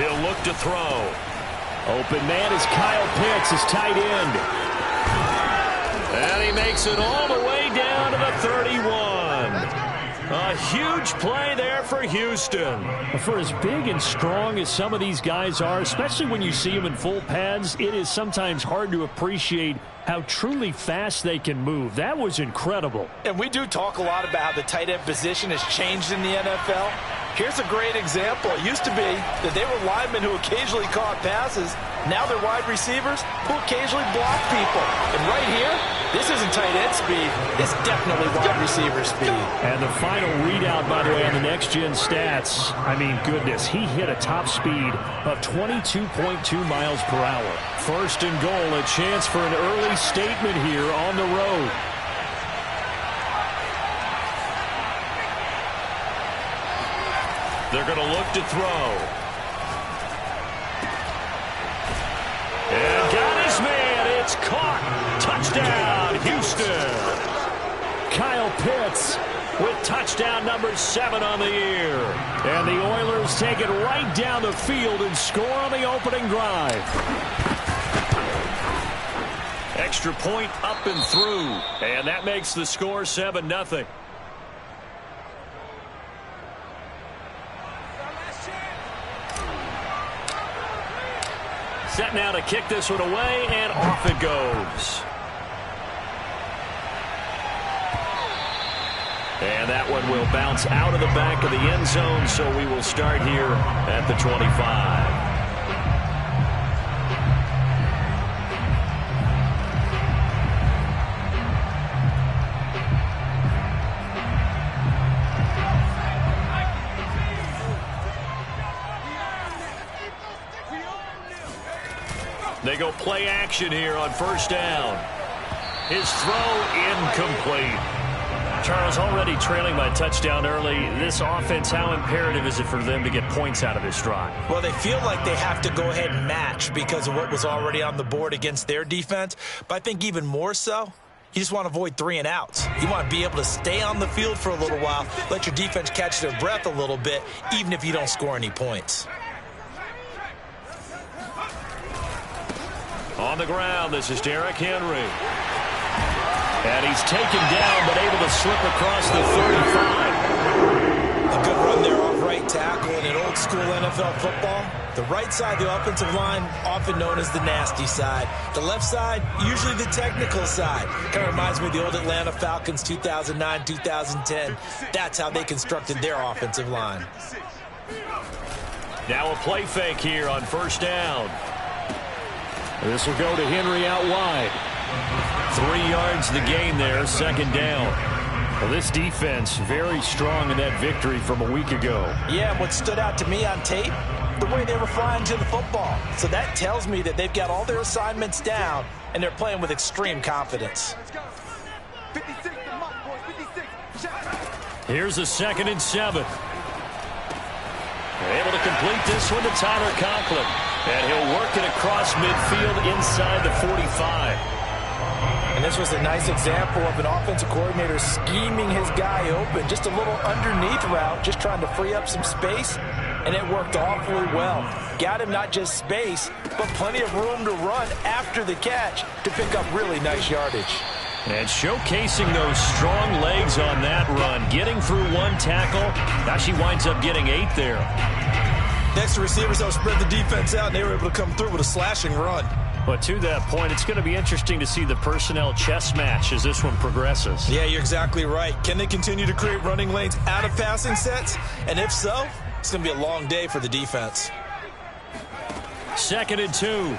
He'll look to throw. Open man is Kyle Pitts, his tight end. And he makes it all the way down to the 31. A huge play there for Houston. For as big and strong as some of these guys are, especially when you see them in full pads, it is sometimes hard to appreciate how truly fast they can move. That was incredible. And we do talk a lot about how the tight end position has changed in the NFL. Here's a great example. It used to be that they were linemen who occasionally caught passes. Now they're wide receivers who occasionally block people. And right here, this isn't tight end speed. It's definitely wide receiver speed. And the final readout, by the way, on the next-gen stats, I mean, goodness, he hit a top speed of 22.2 miles per hour. First and goal, a chance for an early statement here on the road. They're going to look to throw. And got his man. It's caught. Touchdown, Houston. Kyle Pitts with touchdown number 7 on the year. And the Oilers take it right down the field and score on the opening drive. Extra point up and through. And that makes the score 7-0. Set now to kick this one away, and off it goes. And that one will bounce out of the back of the end zone, so we will start here at the 25. They go play action here on first down. His throw incomplete. Charles, already trailing by a touchdown early. This offense, how imperative is it for them to get points out of this drive? Well, they feel like they have to go ahead and match because of what was already on the board against their defense. But I think even more so, you just want to avoid 3 and outs. You want to be able to stay on the field for a little while, let your defense catch their breath a little bit, even if you don't score any points. On the ground, this is Derrick Henry. And he's taken down, but able to slip across the 35. A good run there off right tackle in an old-school NFL football. The right side, the offensive line, often known as the nasty side. The left side, usually the technical side. Kind of reminds me of the old Atlanta Falcons 2009, 2010. That's how they constructed their offensive line. Now a play fake here on first down. This will go to Henry out wide. 3 yards the gain there, second down. Well, this defense very strong in that victory from a week ago. Yeah, and what stood out to me on tape, the way they were flying to the football. So that tells me that they've got all their assignments down, and they're playing with extreme confidence. Here's a 2nd and 7. Able to complete this one to Tyler Conklin. And he'll work it across midfield inside the 45. And this was a nice example of an offensive coordinator scheming his guy open. Just a little underneath route, just trying to free up some space. And it worked awfully well. Got him not just space, but plenty of room to run after the catch to pick up really nice yardage. And showcasing those strong legs on that run. Getting through 1 tackle. Now she winds up getting 8 there. Next to receivers, they'll spread the defense out, and they were able to come through with a slashing run. But to that point, it's going to be interesting to see the personnel chess match as this one progresses. Yeah, you're exactly right. Can they continue to create running lanes out of passing sets? And if so, it's going to be a long day for the defense. 2nd and 2.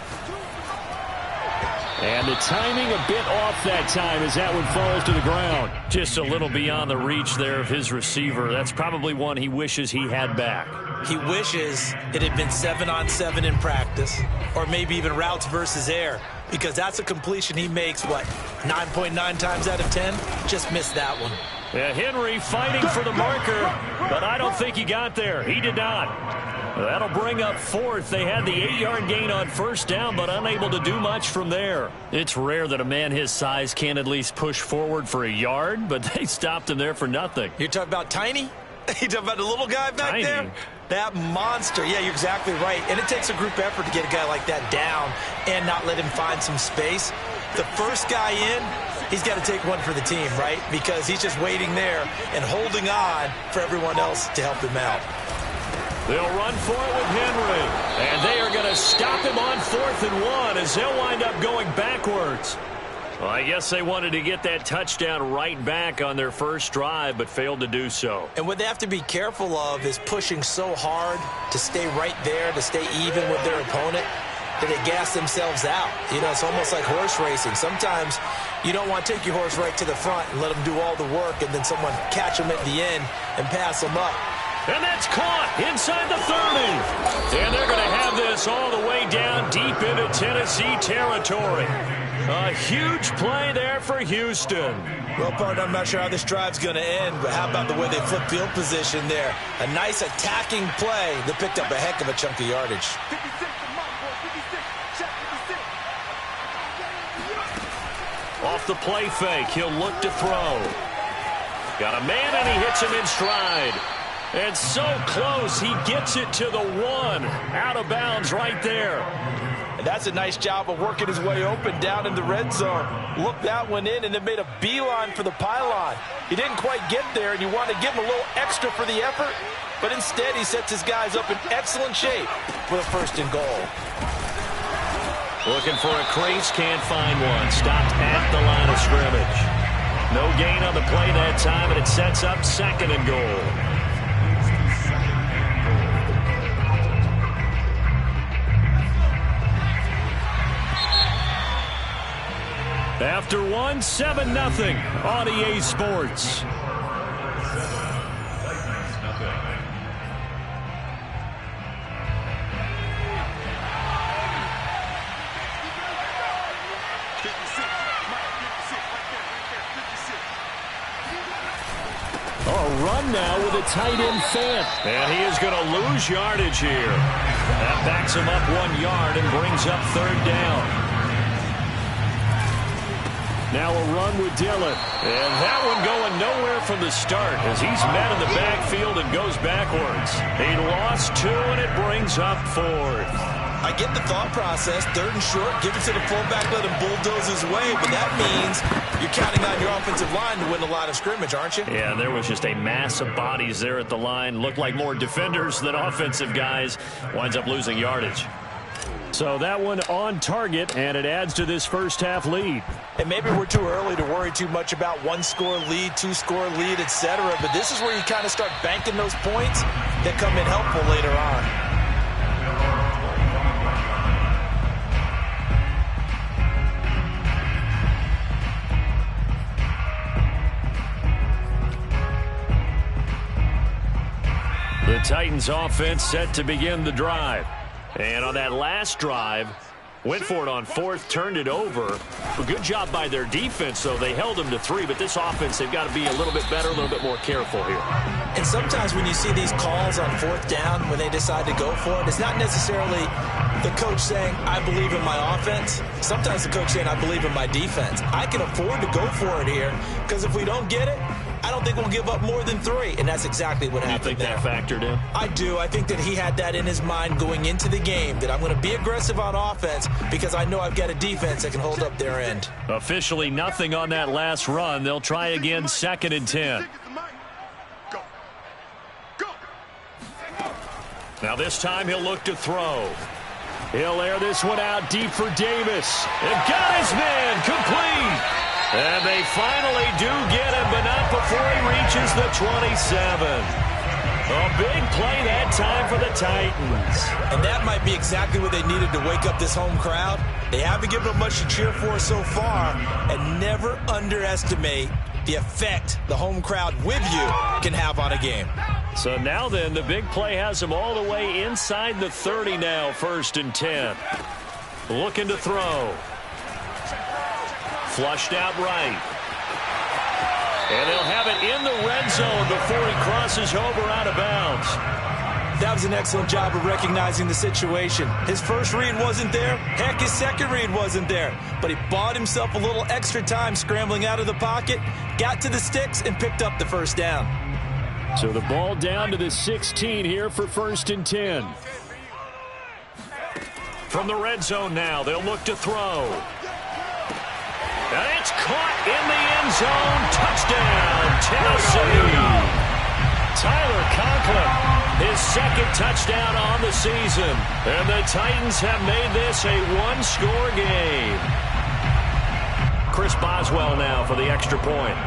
And the timing a bit off that time as that one falls to the ground. Just a little beyond the reach there of his receiver. That's probably one he wishes he had back. He wishes it had been 7-on-7 in practice, or maybe even routes versus air, because that's a completion he makes, 9.9 times out of 10? Just missed that one. Yeah, Henry fighting for the marker, but I don't think he got there. He did not. That'll bring up 4th. They had the 8-yard gain on first down, but unable to do much from there. It's rare that a man his size can't at least push forward for a yard, but they stopped him there for nothing. You're talking about tiny? You talking about the little guy back there? That monster. Yeah, you're exactly right. And it takes a group effort to get a guy like that down and not let him find some space. The first guy in, he's got to take one for the team, right? Because he's just waiting there and holding on for everyone else to help him out. They'll run for it with Henry. And they are going to stop him on 4th and 1 as they'll wind up going backwards. Well, I guess they wanted to get that touchdown right back on their first drive, but failed to do so. And what they have to be careful of is pushing so hard to stay right there, to stay even with their opponent, that they gas themselves out. You know, it's almost like horse racing. Sometimes you don't want to take your horse right to the front and let them do all the work, and then someone catch them at the end and pass them up. And that's caught inside the 30. And they're going to have this all the way down deep into Tennessee territory. A huge play there for Houston. Well, partner, I'm not sure how this drive's going to end, but how about the way they flip field position there? A nice attacking play that picked up a heck of a chunk of yardage. Off the play fake, he'll look to throw. Got a man, and he hits him in stride. And so close, he gets it to the 1. Out of bounds right there. And that's a nice job of working his way open down in the red zone. Looked that one in and then made a beeline for the pylon. He didn't quite get there, and you want to give him a little extra for the effort. But instead, he sets his guys up in excellent shape for the 1st and goal. Looking for a crease, can't find one. Stopped at the line of scrimmage. No gain on the play that time, and it sets up 2nd and goal. After 1, 7-0 on EA Sports. A run now with a tight end Fant. And he is going to lose yardage here. That backs him up 1 yard and brings up 3rd down. Now a run with Dillon. And that one going nowhere from the start as he's met in the backfield and goes backwards. He lost 2, and it brings up 4th. I get the thought process. 3rd and short, give it to the fullback, let him bulldoze his way. But that means you're counting on your offensive line to win the line of scrimmage, aren't you? Yeah, there was just a mass of bodies there at the line. Looked like more defenders than offensive guys. Winds up losing yardage. So that one on target, and it adds to this first half lead. And maybe we're too early to worry too much about 1-score lead, 2-score lead, etc. But this is where you kind of start banking those points that come in helpful later on. The Titans offense set to begin the drive. And on that last drive, went for it on 4th, turned it over. A good job by their defense, though. They held them to 3, but this offense, they've got to be a little bit better, a little bit more careful here. And sometimes when you see these calls on 4th down, when they decide to go for it, it's not necessarily the coach saying, I believe in my offense. Sometimes the coach saying, I believe in my defense. I can afford to go for it here, because if we don't get it, I don't think we'll give up more than 3, and that's exactly what happened there. You think that factored in? I do. I think that he had that in his mind going into the game, that I'm going to be aggressive on offense because I know I've got a defense that can hold up their end. Officially nothing on that last run. They'll try again 2nd and 10. Now this time he'll look to throw. He'll air this one out deep for Davis. And got his man complete. And they finally do get him, but not before he reaches the 27. A big play that time for the Titans. And that might be exactly what they needed to wake up this home crowd. They haven't given them much to cheer for so far, and never underestimate the effect the home crowd with you can have on a game. So now then, the big play has him all the way inside the 30 now, 1st and 10. Looking to throw. Flushed out right. And they'll have it in the red zone before he crosses over out of bounds. That was an excellent job of recognizing the situation. His first read wasn't there. Heck, his second read wasn't there. But he bought himself a little extra time scrambling out of the pocket, got to the sticks, and picked up the 1st down. So the ball down to the 16 here for 1st and 10. From the red zone now, they'll look to throw. And it's caught in the end zone. Touchdown, Tennessee. Tyler Conklin, his 2nd touchdown on the season. And the Titans have made this a one-score game. Chris Boswell now for the extra point.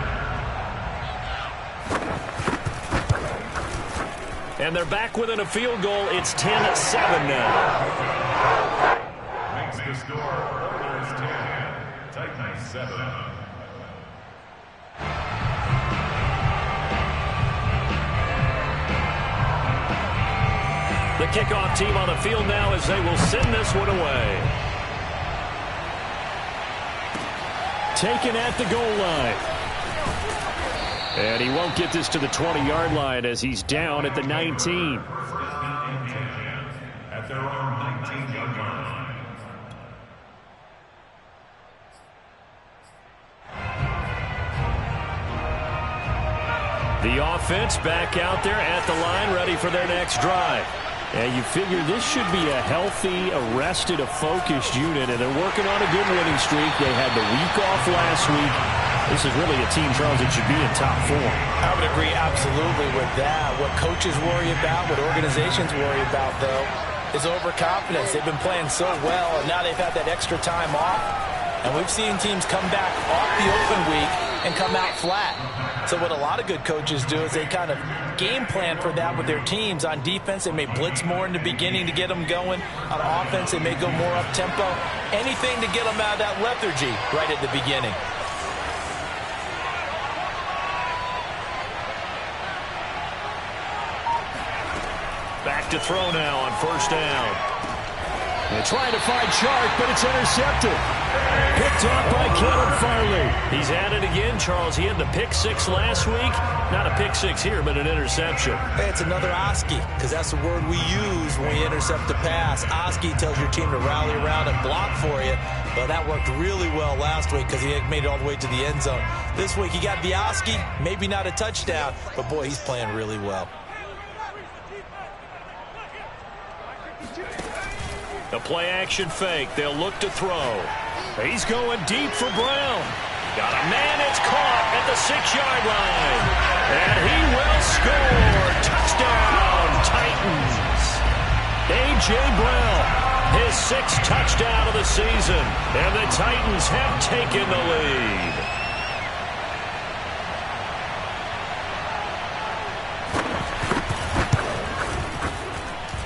And they're back within a field goal. It's 10-7 now. Makes the score. Oilers 10, Titans 7. The kickoff team on the field now as they will send this one away. Taken at the goal line. And he won't get this to the 20-yard line as he's down at the 19. At their own 19-yard line. The offense back out there at the line, ready for their next drive. And you figure this should be a healthy, arrested, a focused unit, and they're working on a good winning streak. They had the week off last week. This is really a team, Charles, that should be in top form. I would agree absolutely with that. What coaches worry about, what organizations worry about, though, is overconfidence. They've been playing so well, and now they've had that extra time off. And we've seen teams come back off the open week and come out flat. So what a lot of good coaches do is they kind of game plan for that with their teams. On defense, they may blitz more in the beginning to get them going. On offense, they may go more up-tempo. Anything to get them out of that lethargy right at the beginning. Back to throw now on 1st down. They're trying to find Chark, but it's intercepted. Picked up by Caleb Farley. He's at it again, Charles. He had the pick 6 last week. Not a pick 6 here, but an interception. Hey, it's another Oski, because that's the word we use when we intercept a pass. Oski tells your team to rally around and block for you. Well, that worked really well last week because he had made it all the way to the end zone. This week, he got the Oski, maybe not a touchdown, but boy, he's playing really well. The play-action fake. They'll look to throw. He's going deep for Brown. Got a man. It's caught at the 6-yard line. And he will score. Touchdown, Titans. A.J. Brown, his 6th touchdown of the season. And the Titans have taken the lead.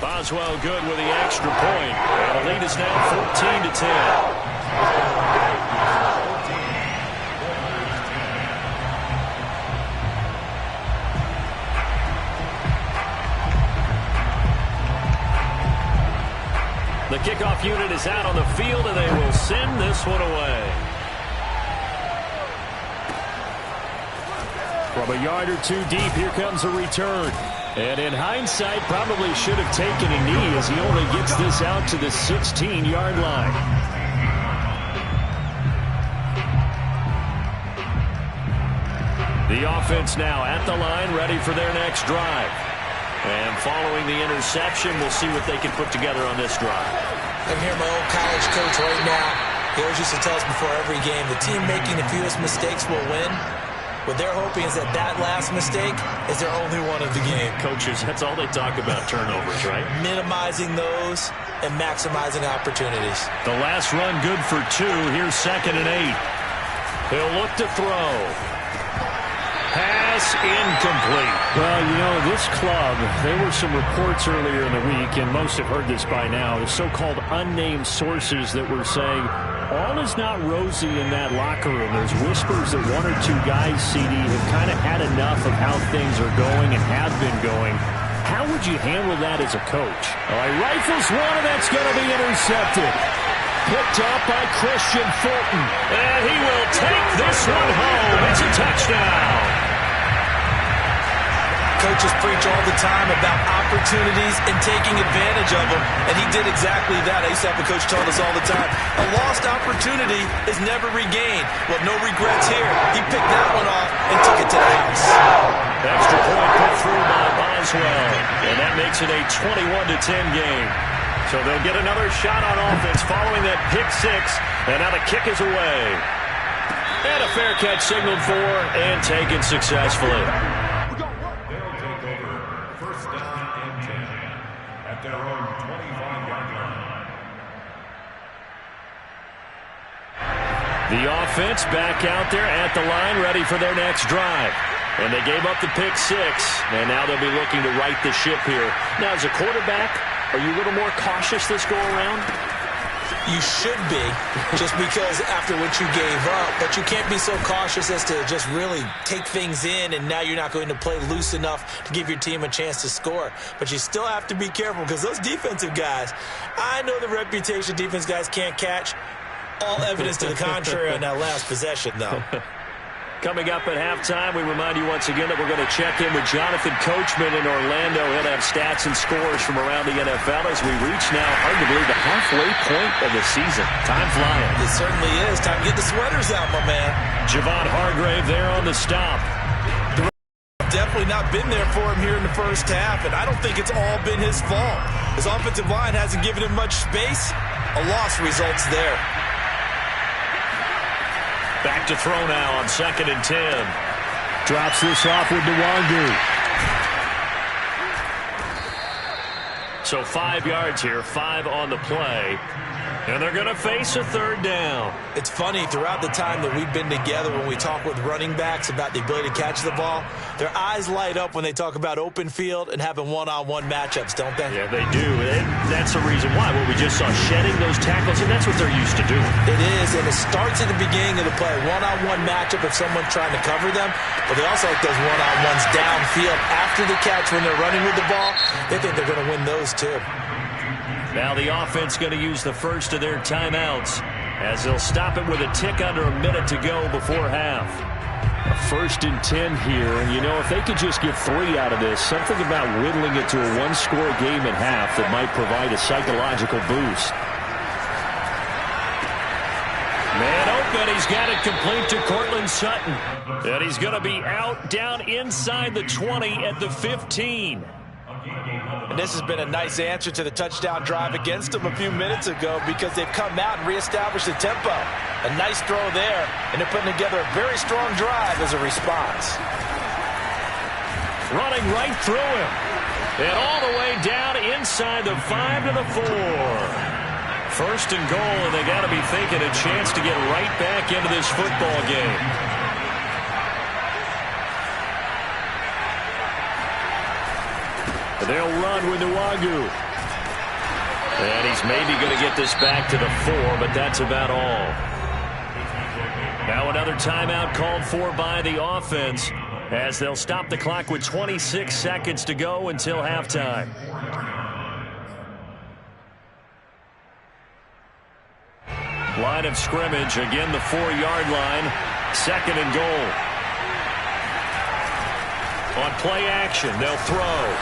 Boswell good with the extra point. And the lead is now 14-10. The kickoff unit is out on the field, and they will send this one away. From a yard or 2 deep, here comes a return. And in hindsight, probably should have taken a knee as he only gets this out to the 16-yard line. The offense now at the line, ready for their next drive. And following the interception, we'll see what they can put together on this drive. I'm here, my old college coach right now. He always used to tell us before every game, the team making the fewest mistakes will win. What they're hoping is that last mistake is their only one of the game. Coaches, that's all they talk about, turnovers, right? Minimizing those and maximizing opportunities. The last run good for 2. Here's 2nd and 8. He'll look to throw. Pass incomplete. Well, you know, this club, there were some reports earlier in the week, and most have heard this by now, the so-called unnamed sources that were saying all is not rosy in that locker room. There's whispers that 1 or 2 guys, CD, have kind of had enough of how things are going and have been going. How would you handle that as a coach? Oh, he rifles one, and that's going to be intercepted. Picked up by Christian Fulton. And he will take this one home. It's a touchdown. Coaches preach all the time about opportunities and taking advantage of them, and he did exactly that. I used to have a coach tell us all the time, a lost opportunity is never regained. Well, no regrets here. He picked that one off and took it to the house. Extra point put through by Boswell, and that makes it a 21-10 game. So they'll get another shot on offense following that pick six, and now the kick is away. And a fair catch signaled for and taken successfully. They'll take over first down and 10 at their own 25-yard line. The offense back out there at the line, ready for their next drive. And they gave up the pick six, and now they'll be looking to right the ship here. Now, as a quarterback, are you a little more cautious this go-around? You should be, just because after what you gave up. But you can't be so cautious as to just really take things in, and now you're not going to play loose enough to give your team a chance to score. But you still have to be careful, because those defensive guys, I know the reputation defense guys can't catch. All evidence to the contrary on that last possession, though. Coming up at halftime, we remind you once again that we're going to check in with Jonathan Coachman in Orlando. He'll have stats and scores from around the NFL as we reach now, hard to believe, the halfway point of the season. Time flying. It certainly is. Time to get the sweaters out, my man. Javon Hargrave there on the stop. Definitely not been there for him here in the first half, and I don't think it's all been his fault. His offensive line hasn't given him much space. A loss results there. Back to throw now on 2nd and 10. Drops this off with Nwangu. So 5 yards here, 5 on the play. And they're going to face a third down. It's funny, throughout the time that we've been together, when we talk with running backs about the ability to catch the ball, their eyes light up when they talk about open field and having one-on-one matchups, don't they? Yeah, they do. That's the reason why. What we just saw, shedding those tackles, and that's what they're used to doing. It is, and it starts at the beginning of the play. One-on-one matchup if someone's trying to cover them, but they also like those one-on-ones downfield after the catch when they're running with the ball. They think they're going to win those too. Now the offense going to use the first of their timeouts as they'll stop it with a tick under a minute to go before half. A 1st and 10 here, and you know, if they could just get 3 out of this, something about whittling it to a one-score game at half that might provide a psychological boost. Man open, he's got it complete to Courtland Sutton. And he's going to be out down inside the 20 at the 15. And this has been a nice answer to the touchdown drive against them a few minutes ago, because they've come out and reestablished the tempo. A nice throw there, and they're putting together a very strong drive as a response. Running right through him. And all the way down inside the 5 to the 4. 1st and goal, and they got to be thinking a chance to get right back into this football game. They'll run with Nwangu. And he's maybe going to get this back to the 4, but that's about all. Now another timeout called for by the offense as they'll stop the clock with 26 seconds to go until halftime. Line of scrimmage, again the 4-yard line. 2nd and goal. On play action, they'll throw.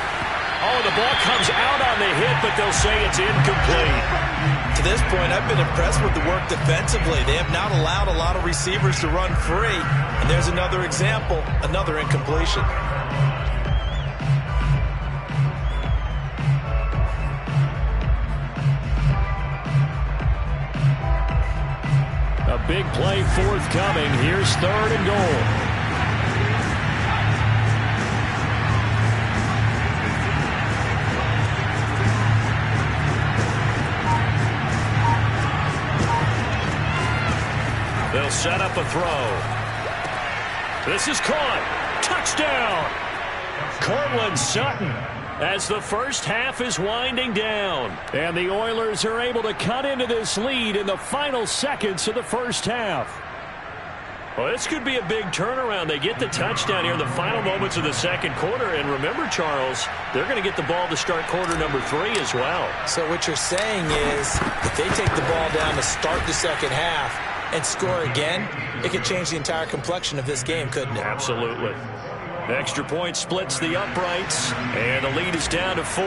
Oh, the ball comes out on the hit, but they'll say it's incomplete. To this point, I've been impressed with the work defensively. They have not allowed a lot of receivers to run free. And there's another example, another incompletion. A big play forthcoming. Here's 3rd and goal. They'll set up a throw. This is caught. Touchdown. Courtland Sutton as the first half is winding down. And the Oilers are able to cut into this lead in the final seconds of the first half. Well, this could be a big turnaround. They get the touchdown here in the final moments of the second quarter. And remember, Charles, they're going to get the ball to start quarter number 3 as well. So what you're saying is if they take the ball down to start the second half and score again, it could change the entire complexion of this game, couldn't it? Absolutely. The extra point splits the uprights, and the lead is down to 4.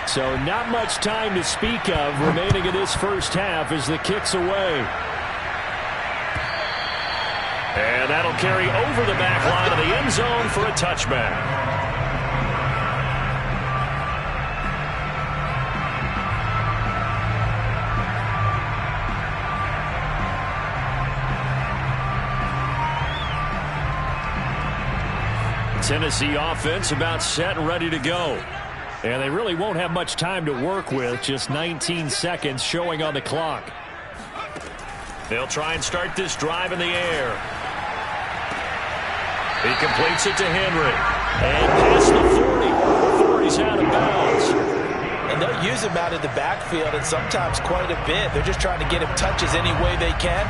So not much time to speak of remaining in this first half as the kick's away. And that'll carry over the back line of the end zone for a touchback. Tennessee offense about set and ready to go. And they really won't have much time to work with. Just 19 seconds showing on the clock. They'll try and start this drive in the air. He completes it to Henry. And past the 40 before he's out of bounds. And they'll use him out of the backfield, and sometimes quite a bit. They're just trying to get him touches any way they can.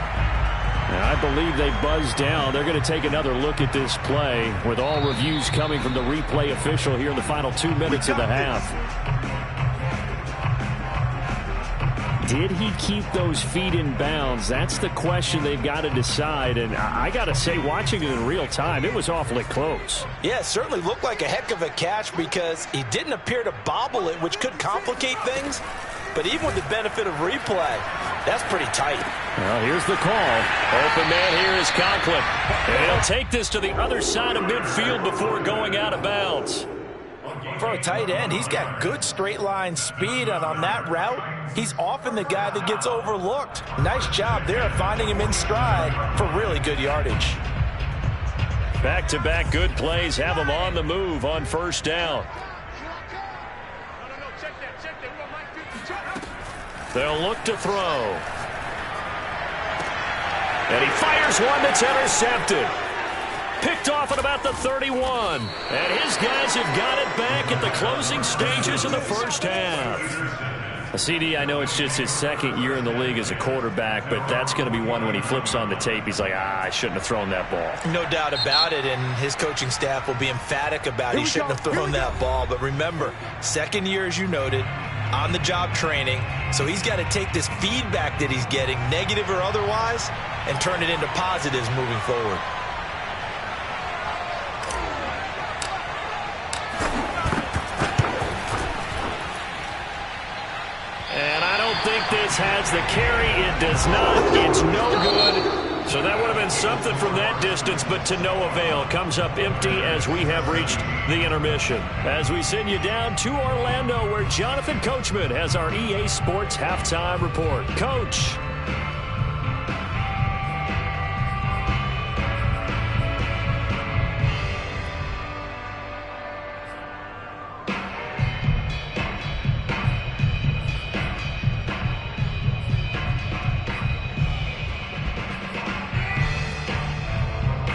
I believe they buzzed down. They're going to take another look at this play with all reviews coming from the replay official here in the final 2 minutes of the half. Did he keep those feet in bounds? That's the question they've got to decide. And I got to say, watching it in real time, it was awfully close. Yeah, it certainly looked like a heck of a catch because he didn't appear to bobble it, which could complicate things. But even with the benefit of replay, that's pretty tight. Well, here's the call. Open man here is Conklin. And he'll take this to the other side of midfield before going out of bounds. For a tight end, he's got good straight line speed, and on that route, he's often the guy that gets overlooked. Nice job there of finding him in stride for really good yardage. Back-to-back good plays have him on the move on first down. They'll look to throw. And he fires one that's intercepted. Picked off at about the 31. And his guys have got it back at the closing stages of the first half. CD, I know it's just his second year in the league as a quarterback, but that's going to be one when he flips on the tape, he's like, I shouldn't have thrown that ball. No doubt about it, and his coaching staff will be emphatic about he shouldn't have thrown that ball. But remember, second year, as you noted, on-the-job training, so he's got to take this feedback that he's getting, negative or otherwise, and turn it into positives moving forward. And I don't think this has the carry. It does not. It's no good. So that would have been something from that distance, but to no avail. Comes up empty as we have reached the intermission. As we send you down to Orlando, where Jonathan Coachman has our EA Sports Halftime Report. Coach.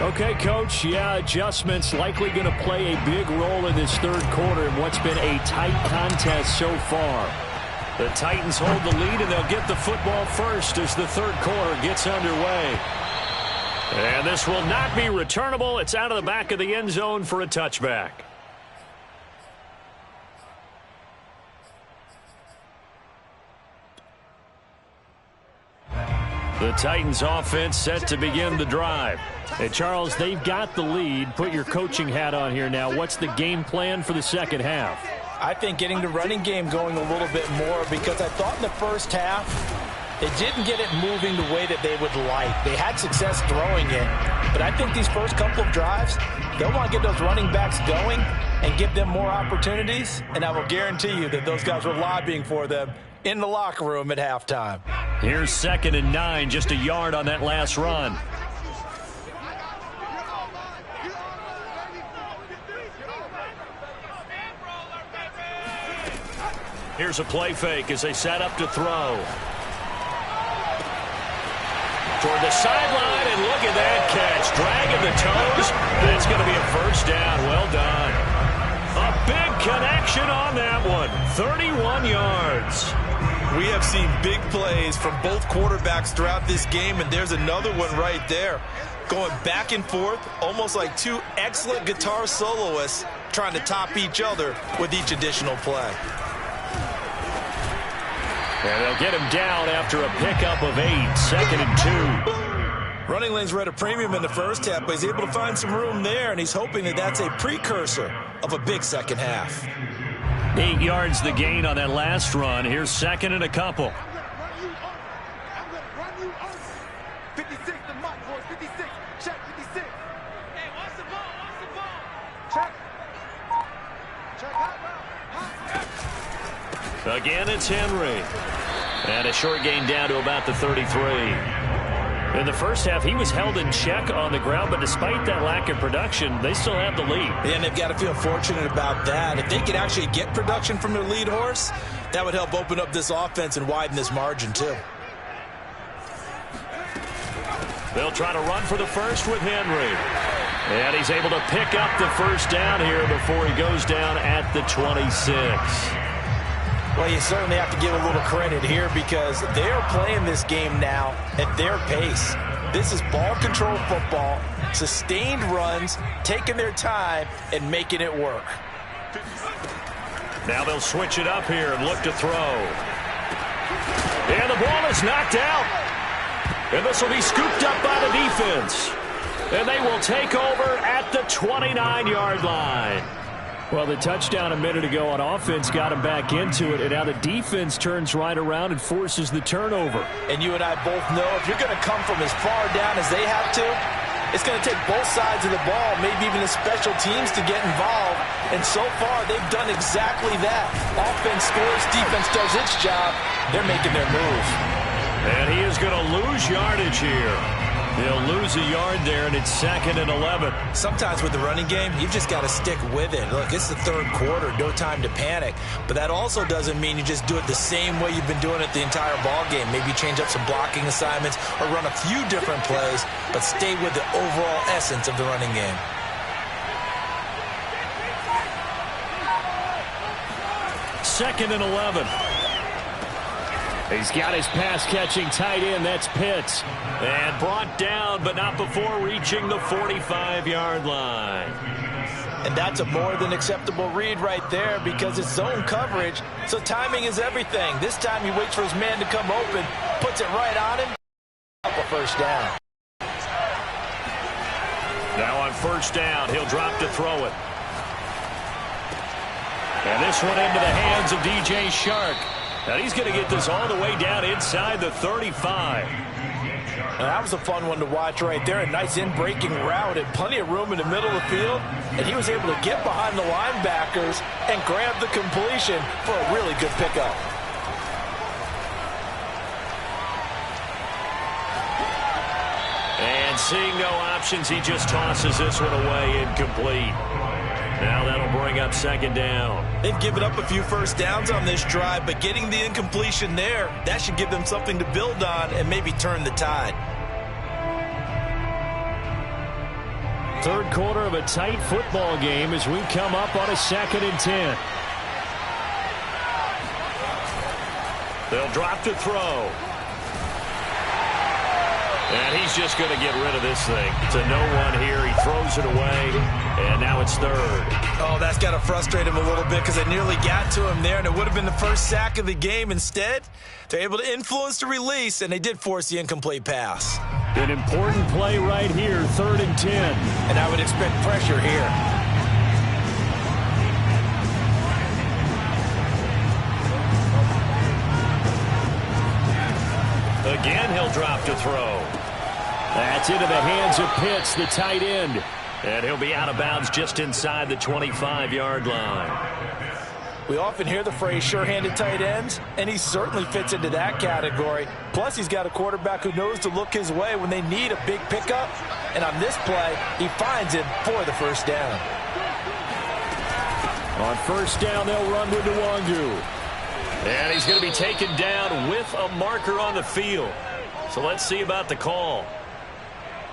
Okay, Coach, yeah, adjustments likely going to play a big role in this third quarter in what's been a tight contest so far. The Titans hold the lead, and they'll get the football first as the third quarter gets underway. And this will not be returnable. It's out of the back of the end zone for a touchback. The Titans offense set to begin the drive. Hey, Charles, they've got the lead. Put your coaching hat on here now. What's the game plan for the second half? I think getting the running game going a little bit more, because I thought in the first half they didn't get it moving the way that they would like. They had success throwing it, but I think these first couple of drives, they'll want to get those running backs going and give them more opportunities, and I will guarantee you that those guys were lobbying for them in the locker room at halftime. Here's 2nd and 9, just a yard on that last run. Here's a play fake as they set up to throw. Toward the sideline, and look at that catch. Dragging the toes, and it's going to be a first down. Well done. A big connection on that one. 31 yards. We have seen big plays from both quarterbacks throughout this game, and there's another one right there. Going back and forth, almost like two excellent guitar soloists trying to top each other with each additional play. And they'll get him down after a pickup of 8, 2nd and 2. Running lanes were at a premium in the first half, but he's able to find some room there, and he's hoping that that's a precursor of a big second half. 8 yards the gain on that last run. Here's 2nd and a couple. 56, the mic, boys. 56. Check 56. Hey, watch the ball. Watch the ball. Check. Check. Hot. Again, it's Henry. And a short gain down to about the 33. In the first half, he was held in check on the ground, but despite that lack of production, they still have the lead. Yeah, and they've got to feel fortunate about that. If they could actually get production from their lead horse, that would help open up this offense and widen this margin, too. They'll try to run for the first with Henry. And he's able to pick up the first down here before he goes down at the 26. Well, you certainly have to give a little credit here because they're playing this game now at their pace. This is ball control football, sustained runs, taking their time, and making it work. Now they'll switch it up here and look to throw. And the ball is knocked out. And this will be scooped up by the defense. And they will take over at the 29-yard line. Well, the touchdown a minute ago on offense got him back into it, and now the defense turns right around and forces the turnover. And you and I both know if you're going to come from as far down as they have to, it's going to take both sides of the ball, maybe even the special teams to get involved. And so far, they've done exactly that. Offense scores, defense does its job. They're making their move. And he is going to lose yardage here. He'll lose a yard there, and it's 2nd and 11. Sometimes with the running game, you've just got to stick with it. Look, it's the third quarter, no time to panic. But that also doesn't mean you just do it the same way you've been doing it the entire ball game. Maybe change up some blocking assignments or run a few different plays, but stay with the overall essence of the running game. Second and 11. He's got his pass-catching tight end. That's Pitts. And brought down, but not before reaching the 45-yard line. And that's a more than acceptable read right there because it's zone coverage, so timing is everything. This time he waits for his man to come open, puts it right on him, up a first down. Now on first down, he'll drop to throw it. And this one into the hands of DJ Chark. And he's going to get this all the way down inside the 35. And that was a fun one to watch right there. A nice in-breaking route and plenty of room in the middle of the field. And he was able to get behind the linebackers and grab the completion for a really good pickup. And seeing no options, he just tosses this one away incomplete. Now that'll bring up second down. They've given up a few first downs on this drive, but getting the incompletion there, that should give them something to build on and maybe turn the tide. Third quarter of a tight football game as we come up on a 2nd and 10. They'll drop to throw. And he's just going to get rid of this thing. To no one here. He throws it away, and now it's third. Oh, that's got to frustrate him a little bit because they nearly got to him there, and it would have been the first sack of the game. Instead, they're able to influence the release, and they did force the incomplete pass. An important play right here, 3rd and 10. And I would expect pressure here. Again, he'll drop to throw. That's into the hands of Pitts, the tight end. And he'll be out of bounds just inside the 25-yard line. We often hear the phrase sure-handed tight ends, and he certainly fits into that category. Plus, he's got a quarterback who knows to look his way when they need a big pickup. And on this play, he finds him for the first down. On first down, they'll run with Nwangu. And he's going to be taken down with a marker on the field. So let's see about the call.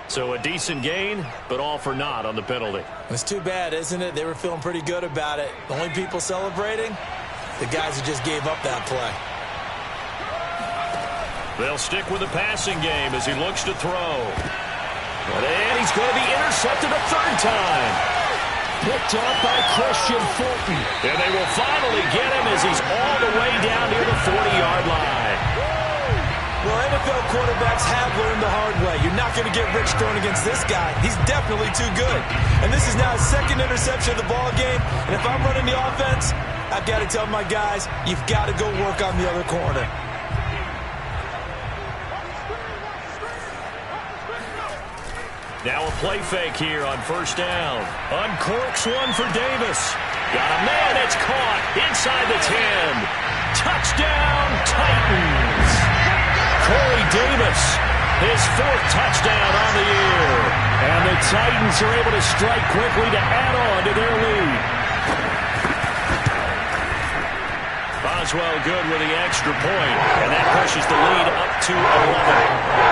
So a decent gain, but all for naught on the penalty. It's too bad, isn't it? They were feeling pretty good about it. The only people celebrating, the guys who just gave up that play. They'll stick with the passing game as he looks to throw. And he's going to be intercepted a third time. Picked up by Christian Fulton. And they will finally get him as he's all the way down near the 40-yard line. Well, NFL quarterbacks have learned the hard way. You're not going to get rich throwing against this guy. He's definitely too good. And this is now his second interception of the ball game. And if I'm running the offense, I've got to tell my guys, you've got to go work on the other corner. Now a play fake here on first down. Uncorks one for Davis. Got a man, it's caught inside the 10. Touchdown, Titans. Corey Davis, his 4th touchdown on the year. And the Titans are able to strike quickly to add on to their lead. Boswell good with the extra point, and that pushes the lead up to 11.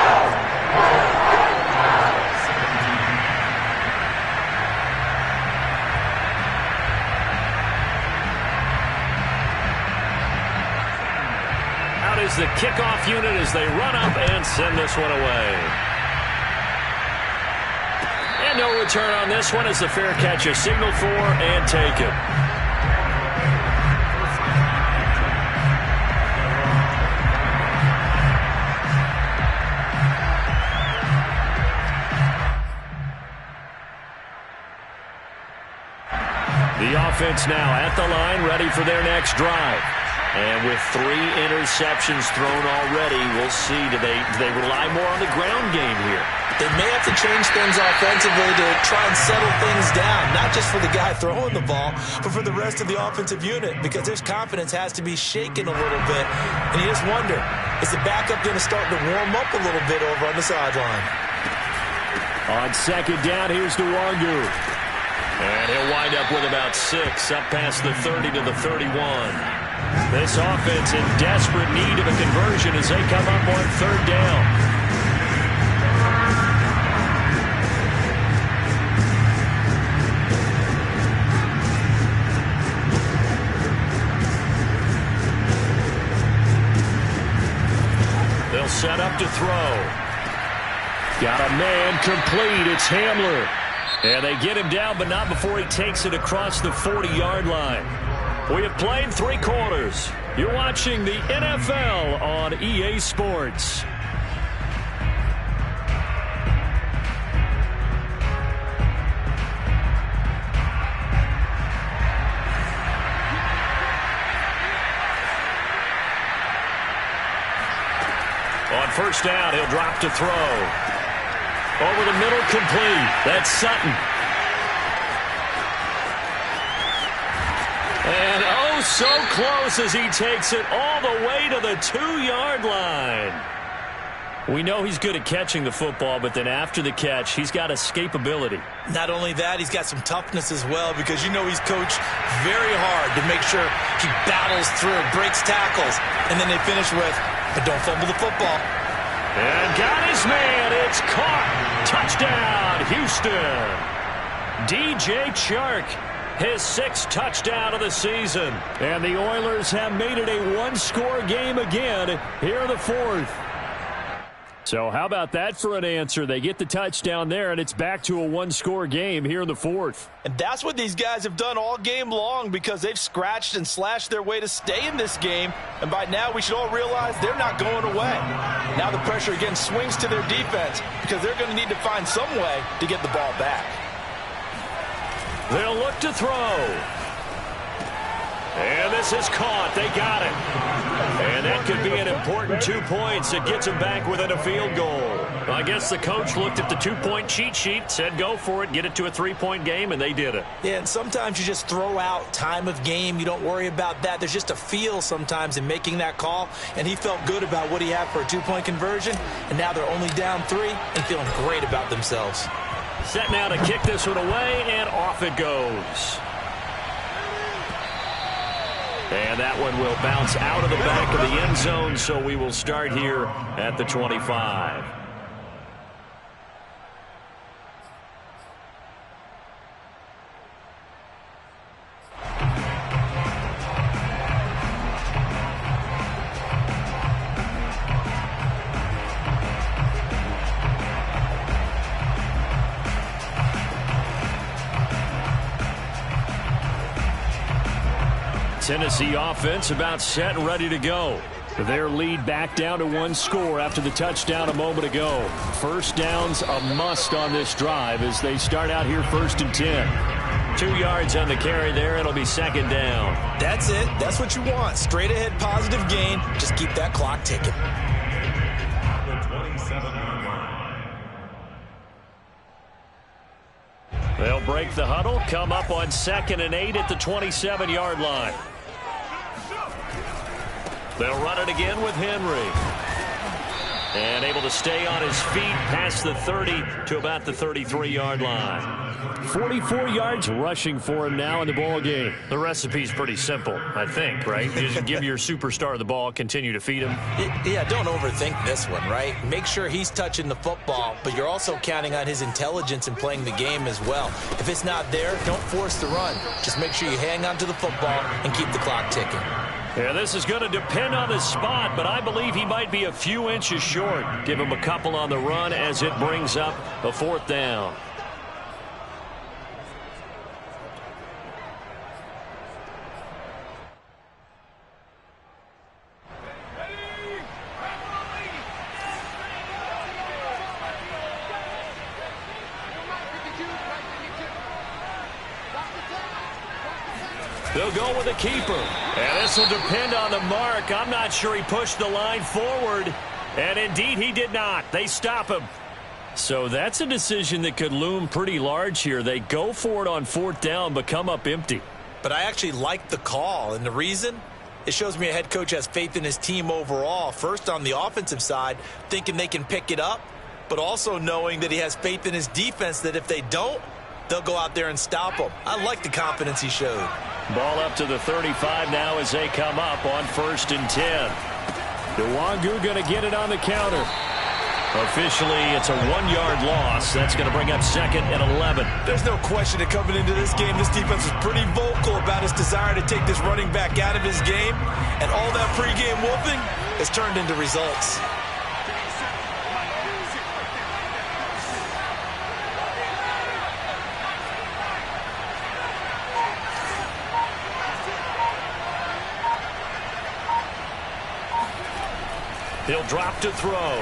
Is the kickoff unit as they run up and send this one away. And no return on this one as the fair catch is signaled for and taken. The offense now at the line, ready for their next drive. And with 3 interceptions thrown already, we'll see. Do they rely more on the ground game here? They may have to change things offensively to try and settle things down, not just for the guy throwing the ball, but for the rest of the offensive unit, because their confidence has to be shaken a little bit. And you just wonder, is the backup going to start to warm up a little bit over on the sideline? On second down, here's Nwangu. And he'll wind up with about 6, up past the 30 to the 31. This offense in desperate need of a conversion as they come up on third down. They'll set up to throw. Got a man complete. It's Hamler. And they get him down, but not before he takes it across the 40-yard line. We have played 3 quarters. You're watching the NFL on EA Sports. On first down, he'll drop to throw. Over the middle, complete. That's Sutton. And oh, so close as he takes it all the way to the 2-yard line. We know he's good at catching the football, but then after the catch, he's got escapability. Not only that, he's got some toughness as well, because you know he's coached very hard to make sure he battles through, breaks tackles, and then they finish with, but don't fumble the football. And got his man. It's caught. Touchdown, Houston. DJ Chark, his 6th touchdown of the season. And the Oilers have made it a 1-score game again here in the 4th. So how about that for an answer? They get the touchdown there, and it's back to a 1-score game here in the 4th. And that's what these guys have done all game long, because they've scratched and slashed their way to stay in this game. And by now, we should all realize they're not going away. Now the pressure again swings to their defense, because they're going to need to find some way to get the ball back. They'll look to throw. And this is caught. They got it. And that could be an important 2 points. It gets them back within a field goal. Well, I guess the coach looked at the 2-point cheat sheet, said go for it, get it to a 3-point game, and they did it. Yeah, and sometimes you just throw out time of game. You don't worry about that. There's just a feel sometimes in making that call, and he felt good about what he had for a 2-point conversion, and now they're only down 3 and feeling great about themselves. Set now to kick this one away, and off it goes. And that one will bounce out of the back of the end zone, so we will start here at the 25. Tennessee offense about set and ready to go. Their lead back down to 1 score after the touchdown a moment ago. First down's a must on this drive as they start out here 1st and 10. 2 yards on the carry there. It'll be 2nd down. That's it. That's what you want. Straight ahead positive gain. Just keep that clock ticking. The 27-yard line. They'll break the huddle, come up on 2nd and 8 at the 27-yard line. They'll run it again with Henry. And able to stay on his feet past the 30 to about the 33-yard line. 44 yards rushing for him now in the ball game. The recipe's pretty simple, I think, right? You just give your superstar the ball, continue to feed him. Yeah, don't overthink this one, right? Make sure he's touching the football, but you're also counting on his intelligence in playing the game as well. If it's not there, don't force the run. Just make sure you hang on to the football and keep the clock ticking. Yeah, this is going to depend on his spot, but I believe he might be a few inches short. Give him a couple on the run as it brings up a 4th down. They'll go with a keeper. And this will depend on the mark. I'm not sure he pushed the line forward. And indeed, he did not. They stop him. So that's a decision that could loom pretty large here. They go for it on 4th down, but come up empty. But I actually like the call. And the reason? It shows me a head coach has faith in his team overall. First, on the offensive side, thinking they can pick it up, but also knowing that he has faith in his defense that if they don't, they'll go out there and stop him. I like the confidence he showed. Ball up to the 35 now as they come up on 1st and 10. Nwangu going to get it on the counter. Officially, it's a 1-yard loss. That's going to bring up 2nd and 11. There's no question that coming into this game, this defense is pretty vocal about his desire to take this running back out of his game. And all that pregame whooping has turned into results. He'll drop to throw.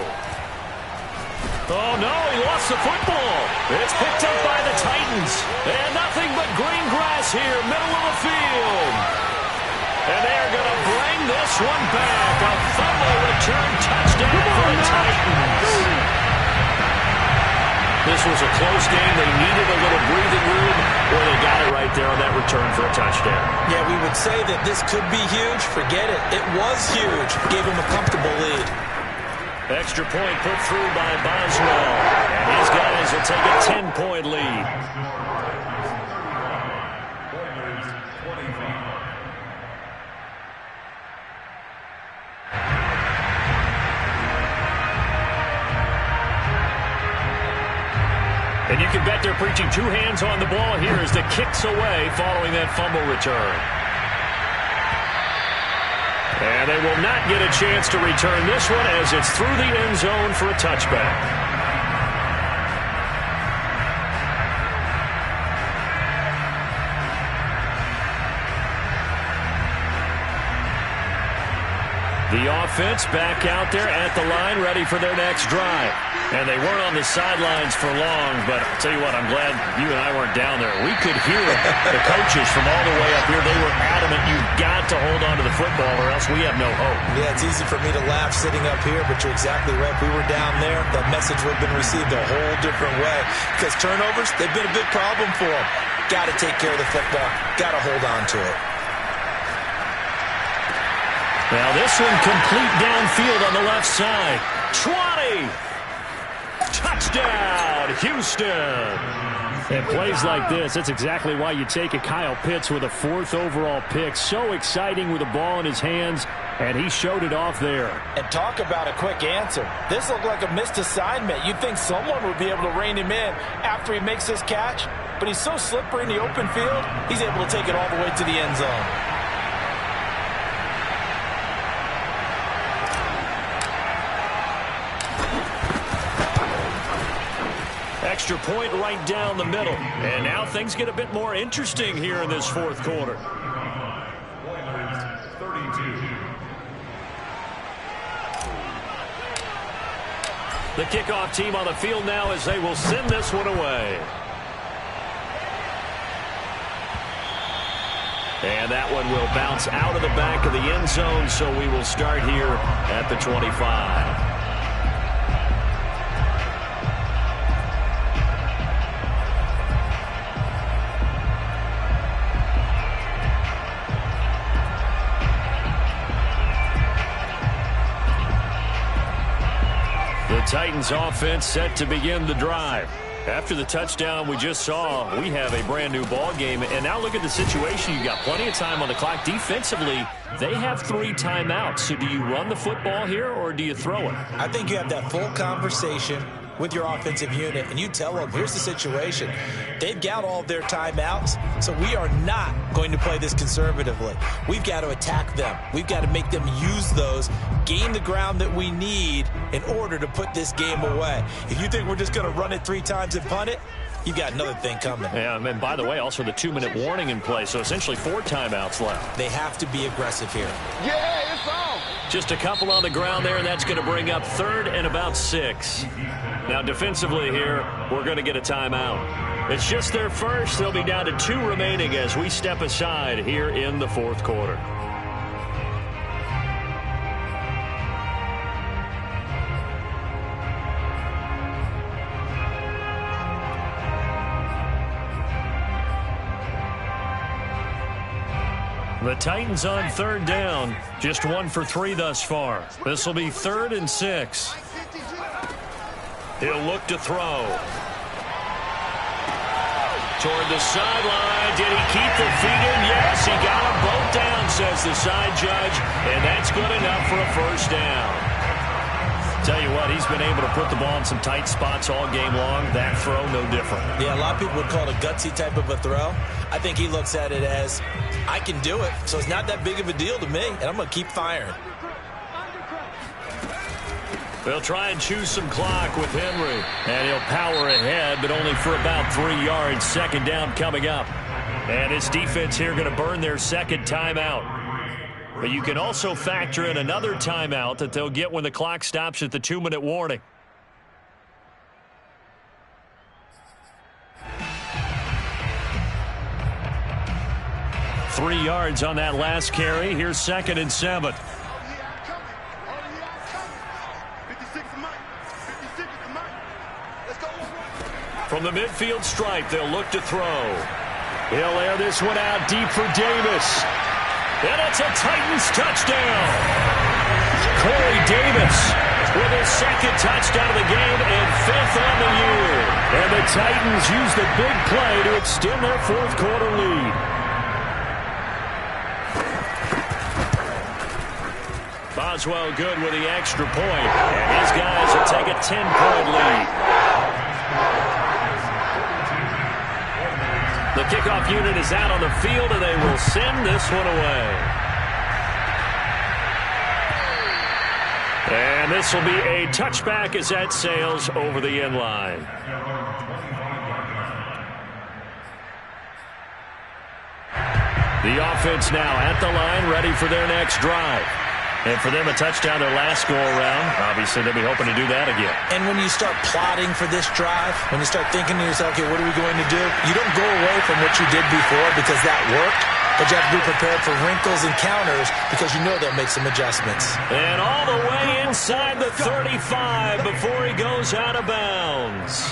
Oh, no, he lost the football. It's picked up by the Titans. And nothing but green grass here, middle of the field. And they're going to bring this one back. A fumble return touchdown for the Titans. This was a close game. They needed a little breathing room, or they got it right there on that return for a touchdown. Yeah, we would say that this could be huge. Forget it. It was huge. Gave him a comfortable lead. Extra point put through by Boswell. And his guys will take a 10-point lead. And you can bet they're preaching 2 hands on the ball here as the kick's away following that fumble return. And they will not get a chance to return this one as it's through the end zone for a touchback. The offense back out there at the line, ready for their next drive. And they weren't on the sidelines for long, but I'll tell you what, I'm glad you and I weren't down there. We could hear the coaches from all the way up here. They were adamant, you've got to hold on to the football or else we have no hope. Yeah, it's easy for me to laugh sitting up here, but you're exactly right. If we were down there, that message would have been received a whole different way. Because turnovers, they've been a big problem for them. Got to take care of the football. Got to hold on to it. Now this one complete downfield on the left side. 20! Touchdown, Houston! And plays like this, that's exactly why you take a Kyle Pitts with a 4th overall pick. So exciting with the ball in his hands, and he showed it off there. And talk about a quick answer. This looked like a missed assignment. You'd think someone would be able to rein him in after he makes this catch, but he's so slippery in the open field, he's able to take it all the way to the end zone. Extra point right down the middle. And now things get a bit more interesting here in this 4th quarter. Oilers 32. The kickoff team on the field now as they will send this one away. And that one will bounce out of the back of the end zone, so we will start here at the 25. The Titans offense set to begin the drive. After the touchdown we just saw, we have a brand new ball game. And now look at the situation. You've got plenty of time on the clock. Defensively, they have 3 timeouts. So do you run the football here or do you throw it? I think you have that full conversation with your offensive unit, and you tell them, here's the situation. They've got all of their timeouts, so we are not going to play this conservatively. We've got to attack them. We've got to make them use those, gain the ground that we need in order to put this game away. If you think we're just going to run it 3 times and punt it, you've got another thing coming. Yeah, and by the way, also the 2-minute warning in play, so essentially 4 timeouts left. They have to be aggressive here. Yeah, it's on. Just a couple on the ground there, and that's going to bring up 3rd and about 6. Now, defensively here, we're going to get a timeout. It's just their first. They'll be down to 2 remaining as we step aside here in the 4th quarter. The Titans on 3rd down. Just 1 for 3 thus far. This will be 3rd and 6. He'll look to throw. Toward the sideline. Did he keep the feet in? Yes, he got them both down, says the side judge. And that's good enough for a 1st down. Tell you what, he's been able to put the ball in some tight spots all game long. That throw, no different. Yeah, a lot of people would call it a gutsy type of a throw. I think he looks at it as, I can do it, so it's not that big of a deal to me, and I'm going to keep firing. They'll try and choose some clock with Henry. And he'll power ahead, but only for about 3 yards. 2nd down coming up. And his defense here going to burn their 2nd timeout. But you can also factor in another timeout that they'll get when the clock stops at the 2-minute warning. Three yards on that last carry. Here's 2nd and 7. From the midfield stripe, they'll look to throw. He'll air this one out deep for Davis. And it's a Titans touchdown. Corey Davis with his 2nd touchdown of the game and 5th on the year. And the Titans use the big play to extend their 4th quarter lead. Boswell good with the extra point. And his guys will take a 10-point lead. The kickoff unit is out on the field, and they will send this one away. And this will be a touchback as that sails over the end line. The offense now at the line, ready for their next drive. And for them, a touchdown their last go-around. Obviously, they'll be hoping to do that again. And when you start plotting for this drive, when you start thinking to yourself, okay, what are we going to do? You don't go away from what you did before because that worked. But you have to be prepared for wrinkles and counters because you know they'll make some adjustments. And all the way inside the 35 before he goes out of bounds.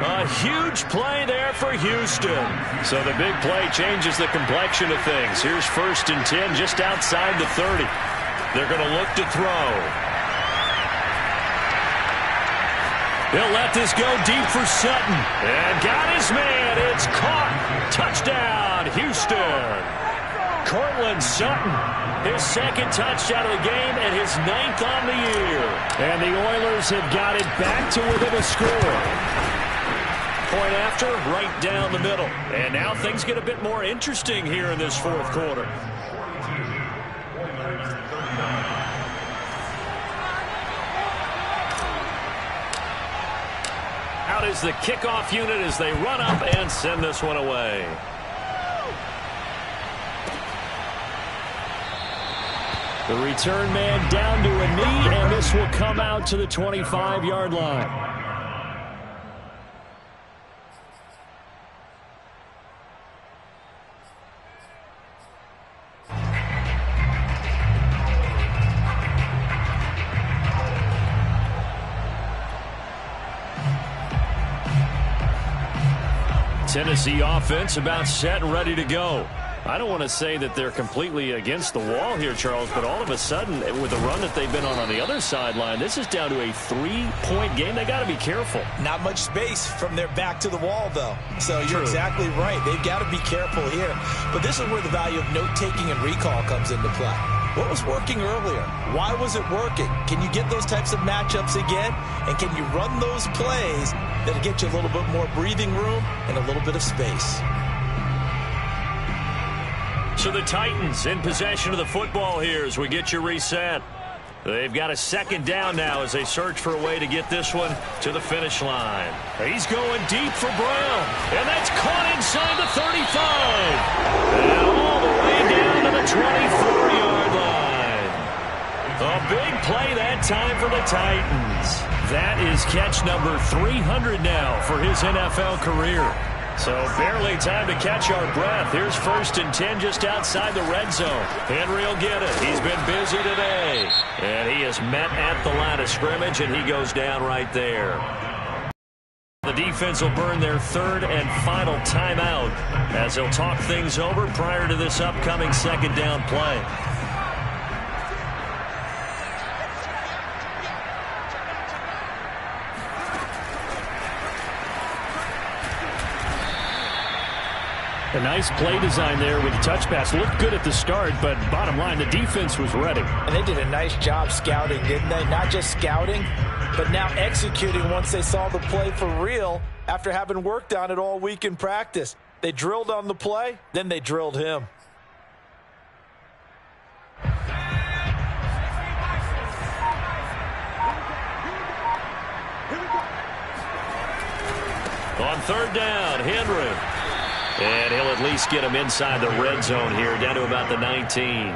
A huge play there for Houston. So the big play changes the complexion of things. Here's 1st and 10 just outside the 30. They're going to look to throw. He'll let this go deep for Sutton. And got his man. It's caught. Touchdown, Houston. Cortland Sutton, his 2nd touchdown of the game and his 9th on the year. And the Oilers have got it back to within a score. Point after, right down the middle. And now things get a bit more interesting here in this 4th quarter. Out is the kickoff unit as they run up and send this one away. The return man down to a knee, and this will come out to the 25-yard line. Tennessee offense about set and ready to go. I don't want to say that they're completely against the wall here, Charles, but all of a sudden, with the run that they've been on the other sideline, this is down to a 3-point game. They got to be careful. Not much space from their back to the wall, though. So you're exactly right. They've got to be careful here. But this is where the value of note-taking and recall comes into play. What was working earlier? Why was it working? Can you get those types of matchups again? And can you run those plays that'll get you a little bit more breathing room and a little bit of space? So the Titans in possession of the football here as we get you reset. They've got a second down now as they search for a way to get this one to the finish line. He's going deep for Brown, and that's caught inside the 35. And all the way down to the 24-yard line. A big play that time for the Titans. That is catch number 300 now for his NFL career. So barely time to catch our breath. Here's 1st and 10 just outside the red zone. Henry will get it. He's been busy today. And he is met at the line of scrimmage, and he goes down right there. The defense will burn their 3rd and final timeout as they'll talk things over prior to this upcoming second down play. A nice play design there with the touch pass. Looked good at the start, but bottom line, the defense was ready. And they did a nice job scouting, didn't they? Not just scouting, but now executing once they saw the play for real after having worked on it all week in practice. They drilled on the play, then they drilled him. On 3rd down, Henry. And he'll at least get him inside the red zone here, down to about the 19.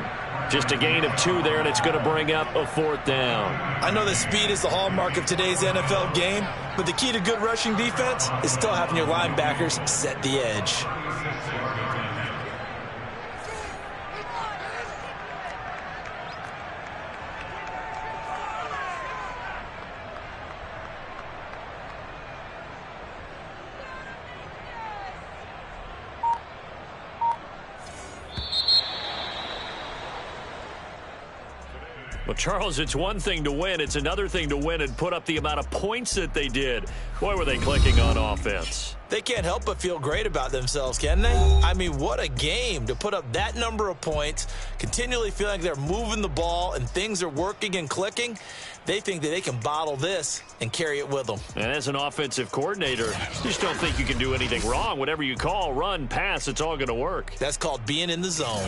Just a gain of 2 there, and it's going to bring up a 4th down. I know that speed is the hallmark of today's NFL game, but the key to good rushing defense is still having your linebackers set the edge. Well, Charles, it's one thing to win. It's another thing to win and put up the amount of points that they did. Boy, were they clicking on offense. They can't help but feel great about themselves, can they? I mean, what a game to put up that number of points, continually feeling like they're moving the ball and things are working and clicking. They think that they can bottle this and carry it with them. And as an offensive coordinator, you just don't think you can do anything wrong. Whatever you call, run, pass, it's all going to work. That's called being in the zone.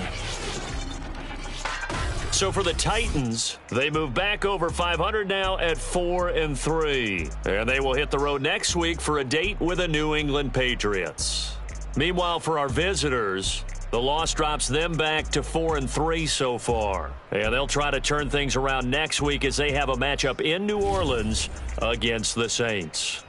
So for the Titans, they move back over 500 now at 4-3. And they will hit the road next week for a date with the New England Patriots. Meanwhile, for our visitors, the loss drops them back to 4-3 so far. And they'll try to turn things around next week as they have a matchup in New Orleans against the Saints.